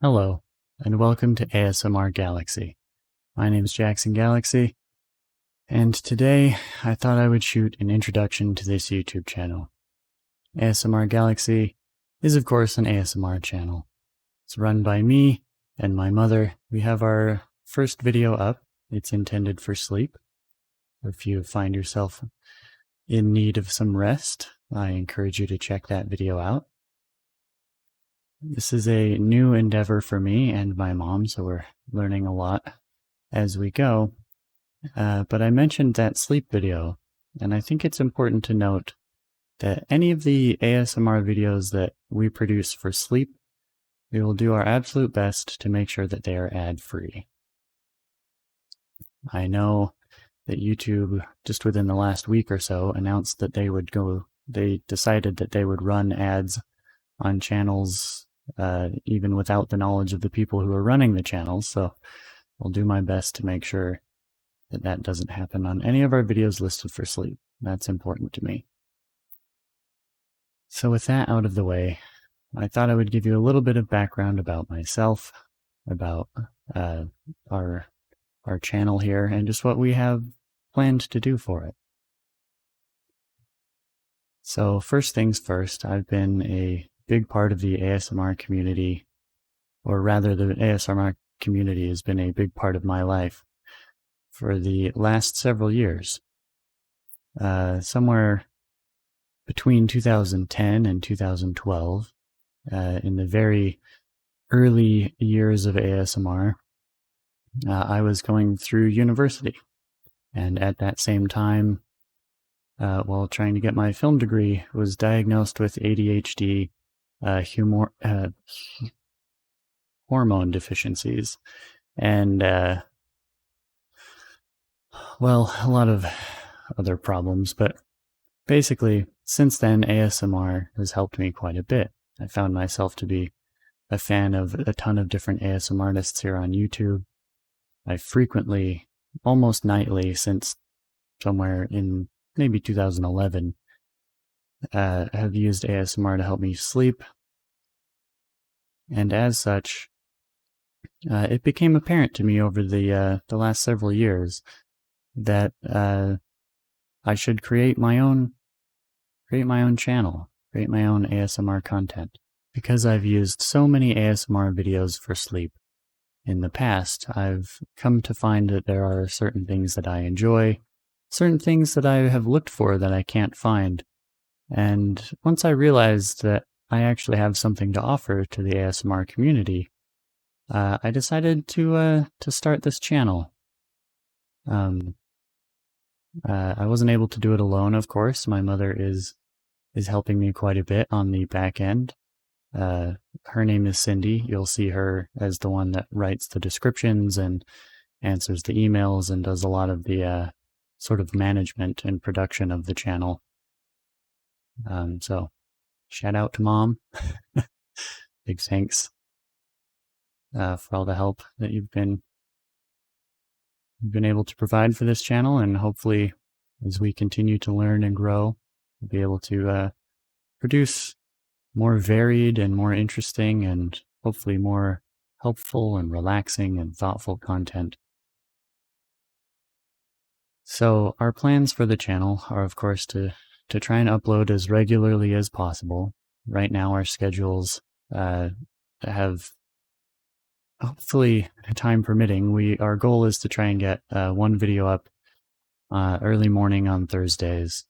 Hello, and welcome to ASMR Galaxy. My name is Jaxson Galaxy, and today I thought I would shoot an introduction to this YouTube channel. ASMR Galaxy is, of course, an ASMR channel. It's run by me and my mother. We have our first video up. It's intended for sleep. If you find yourself in need of some rest, I encourage you to check that video out. This is a new endeavor for me and my mom, so we're learning a lot as we go. But I mentioned that sleep video, and I think it's important to note that any of the ASMR videos that we produce for sleep, we will do our absolute best to make sure that they are ad-free. I know that YouTube, just within the last week or so, announced that they decided that they would run ads on channels even without the knowledge of the people who are running the channels, so I'll do my best to make sure that that doesn't happen on any of our videos listed for sleep. That's important to me. So with that out of the way, I thought I would give you a little bit of background about myself, about our channel here, and just what we have planned to do for it. So first things first, I've been a big part of the ASMR community, or rather the ASMR community has been a big part of my life for the last several years. Somewhere between 2010 and 2012, in the very early years of ASMR, I was going through university, and at that same time, while trying to get my film degree, was diagnosed with ADHD, hormone deficiencies, and well, a lot of other problems, but basically, since then, ASMR has helped me quite a bit. I found myself to be a fan of a ton of different ASMR artists here on YouTube. I frequently, almost nightly, since somewhere in maybe 2011, have used ASMR to help me sleep, and as such, it became apparent to me over the last several years that I should create my own channel, create my own ASMR content. Because I've used so many ASMR videos for sleep in the past, I've come to find that there are certain things that I enjoy, certain things that I have looked for that I can't find. And once I realized that I actually have something to offer to the ASMR community, I decided to start this channel. I wasn't able to do it alone, of course. My mother is helping me quite a bit on the back end. Her name is Cindy. You'll see her as the one that writes the descriptions and answers the emails and does a lot of the sort of management and production of the channel. So shout out to Mom. Big thanks for all the help that you've been able to provide for this channel, and hopefully as we continue to learn and grow, we'll be able to produce more varied and more interesting and hopefully more helpful and relaxing and thoughtful content. So our plans for the channel are, of course, to try and upload as regularly as possible. Right now our schedules have, hopefully time permitting, our goal is to try and get one video up early morning on Thursdays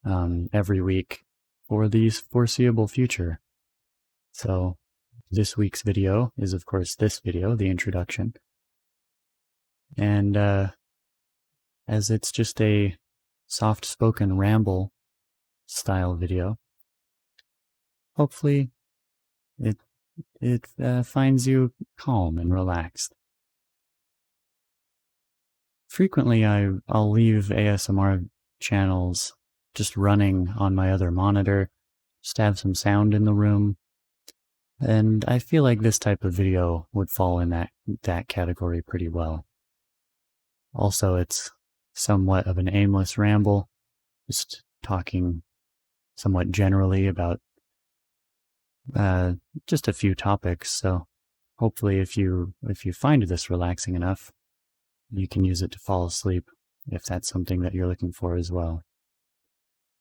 every week for the foreseeable future. So this week's video is, of course, this video, the introduction. And as it's just a soft-spoken ramble style video, hopefully it finds you calm and relaxed. Frequently, I'll leave ASMR channels just running on my other monitor, just have some sound in the room, and I feel like this type of video would fall in that category pretty well. Also, it's somewhat of an aimless ramble, just talking somewhat generally about just a few topics. So hopefully if you find this relaxing enough, you can use it to fall asleep if that's something that you're looking for as well.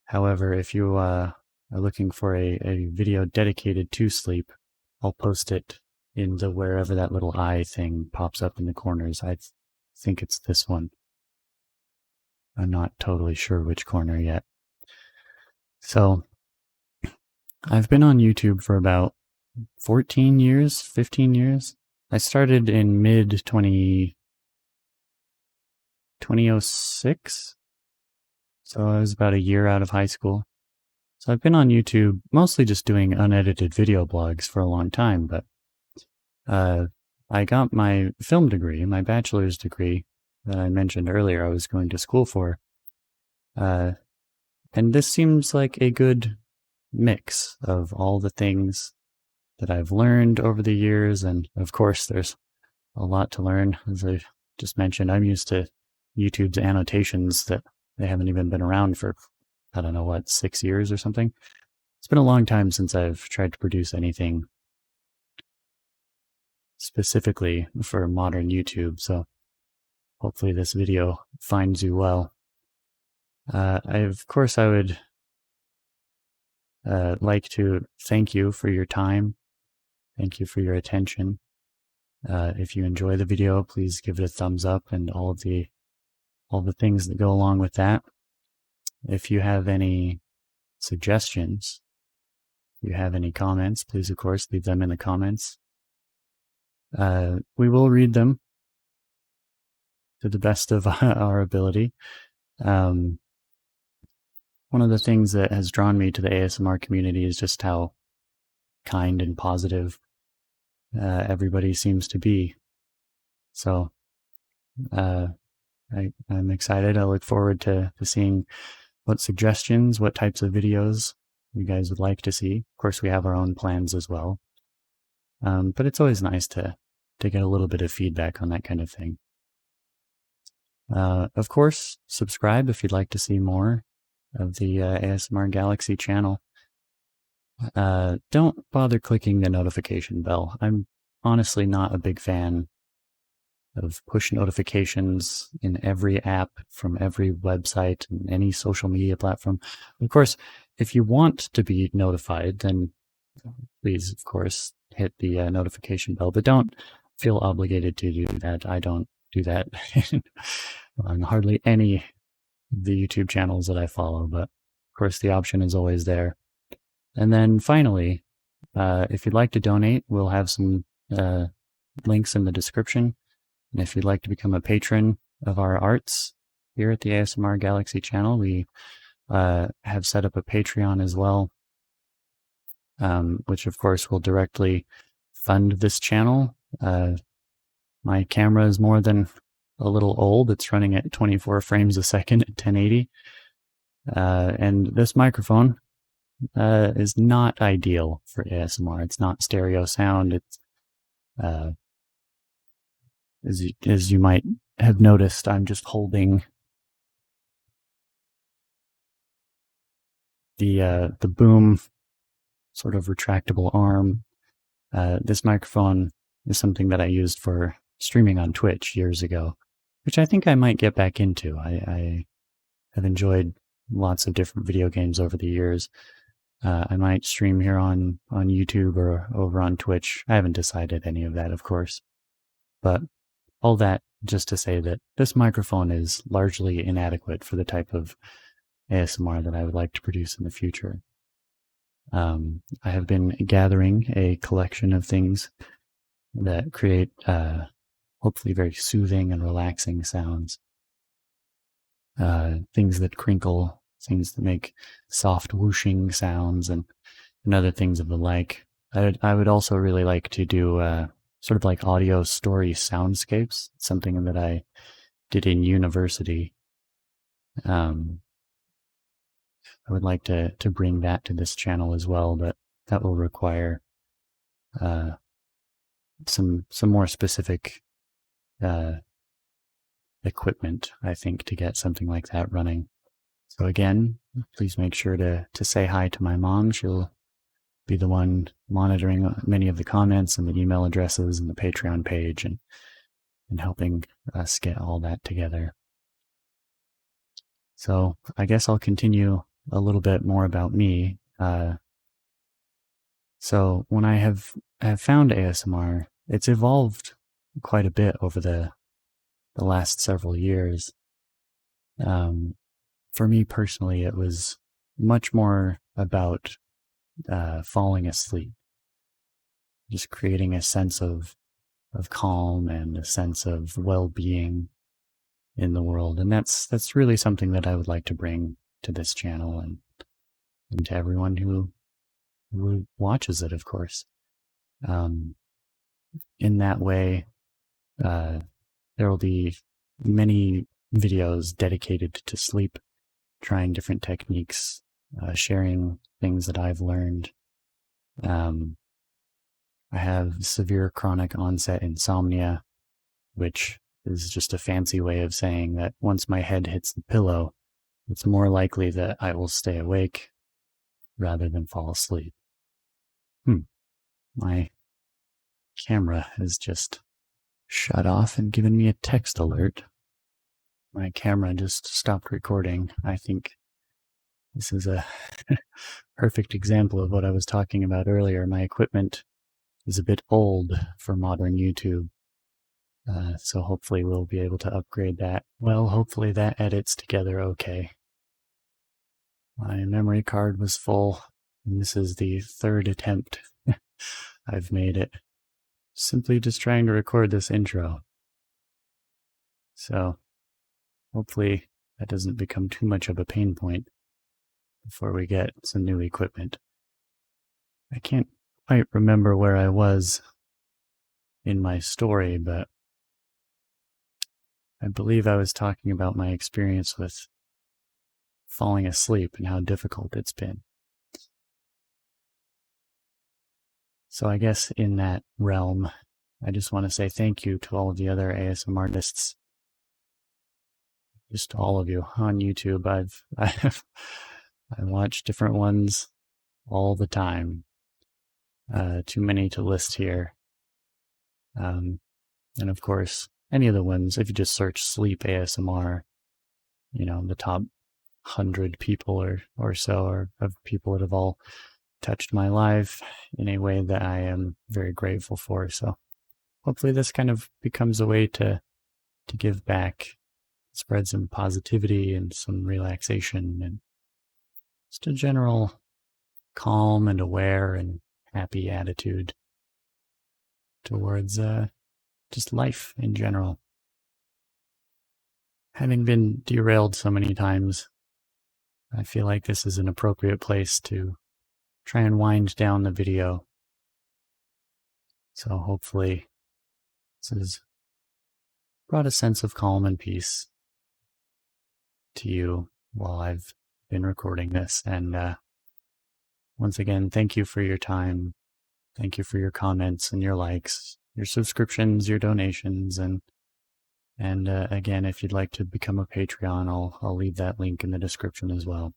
However, if you are looking for a video dedicated to sleep, I'll post it in the wherever that little eye thing pops up in the corners. I think it's this one. I'm not totally sure which corner yet. So I've been on YouTube for about 14 years, 15 years. I started in mid 2006. So I was about a year out of high school. So I've been on YouTube mostly just doing unedited video blogs for a long time, but I got my film degree, my bachelor's degree that I mentioned earlier I was going to school for. And this seems like a good mix of all the things that I've learned over the years. And of course, there's a lot to learn. As I just mentioned, I'm used to YouTube's annotations that they haven't even been around for, I don't know, 6 years or something. It's been a long time since I've tried to produce anything specifically for modern YouTube, so hopefully this video finds you well. Of course, I would like to thank you for your time. Thank you for your attention. If you enjoy the video, please give it a thumbs up and all the things that go along with that. If you have any suggestions, if you have any comments, please, of course, leave them in the comments. We will read them to the best of our ability. One of the things that has drawn me to the ASMR community is just how kind and positive everybody seems to be. So I'm excited. I look forward to seeing what suggestions, what types of videos you guys would like to see. Of course, we have our own plans as well. But it's always nice to get a little bit of feedback on that kind of thing. Of course, subscribe if you'd like to see more of the ASMR Galaxy channel. Don't bother clicking the notification bell. I'm honestly not a big fan of push notifications in every app from every website and any social media platform. Of course, if you want to be notified, then please, of course, hit the notification bell, but don't feel obligated to do that. I don't do that on hardly any of the YouTube channels that I follow, but of course the option is always there. And then finally, if you'd like to donate, we'll have some links in the description. And if you'd like to become a patron of our arts here at the ASMR Galaxy channel, we have set up a Patreon as well, which of course will directly fund this channel. My camera is more than a little old. It's running at 24 frames a second at 1080. And this microphone is not ideal for ASMR. It's not stereo sound. It's as you might have noticed, I'm just holding the boom sort of retractable arm. This microphone is something that I used for streaming on Twitch years ago, which I think I might get back into. I have enjoyed lots of different video games over the years. I might stream here on YouTube or over on Twitch. I haven't decided any of that, of course. But all that just to say that this microphone is largely inadequate for the type of ASMR that I would like to produce in the future. I have been gathering a collection of things that create hopefully very soothing and relaxing sounds. Things that crinkle, things that make soft whooshing sounds, and other things of the like. I would also really like to do sort of like audio story soundscapes, something that I did in university. I would like to bring that to this channel as well, but that will require some more specific equipment, I think, to get something like that running. So again, please make sure to say hi to my mom. She'll be the one monitoring many of the comments and the email addresses and the Patreon page and helping us get all that together. So I guess I'll continue a little bit more about me. So when I have found ASMR, it's evolved quite a bit over the last several years. For me personally, it was much more about falling asleep, just creating a sense of calm and a sense of well-being in the world. And that's really something that I would like to bring to this channel and to everyone who watches it, of course. In that way, there will be many videos dedicated to sleep, trying different techniques, sharing things that I've learned. I have severe chronic onset insomnia, which is just a fancy way of saying that once my head hits the pillow, it's more likely that I will stay awake rather than fall asleep. My camera has just shut off and given me a text alert. My camera just stopped recording. I think this is a perfect example of what I was talking about earlier. My equipment is a bit old for modern YouTube. So hopefully we'll be able to upgrade that. Well, hopefully that edits together okay. My memory card was full, and this is the third attempt I've made it. Simply just trying to record this intro. So hopefully that doesn't become too much of a pain point before we get some new equipment. I can't quite remember where I was in my story, but I believe I was talking about my experience with falling asleep and how difficult it's been. So I guess in that realm, I just want to say thank you to all of the other ASMR artists, just all of you on YouTube. I watch different ones all the time. Too many to list here. And of course, any of the ones, if you just search sleep ASMR, the top 100 people or so of people that have all touched my life in a way that I am very grateful for. So hopefully this kind of becomes a way to give back, spread some positivity and some relaxation and just a general calm and aware and happy attitude towards just life in general. Having been derailed so many times, I feel like this is an appropriate place to try and wind down the video. So hopefully this has brought a sense of calm and peace to you while I've been recording this. And once again, thank you for your time. Thank you for your comments and your likes, your subscriptions, your donations, and again, if you'd like to become a Patreon, I'll leave that link in the description as well.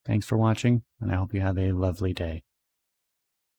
Thanks for watching, and I hope you have a lovely day.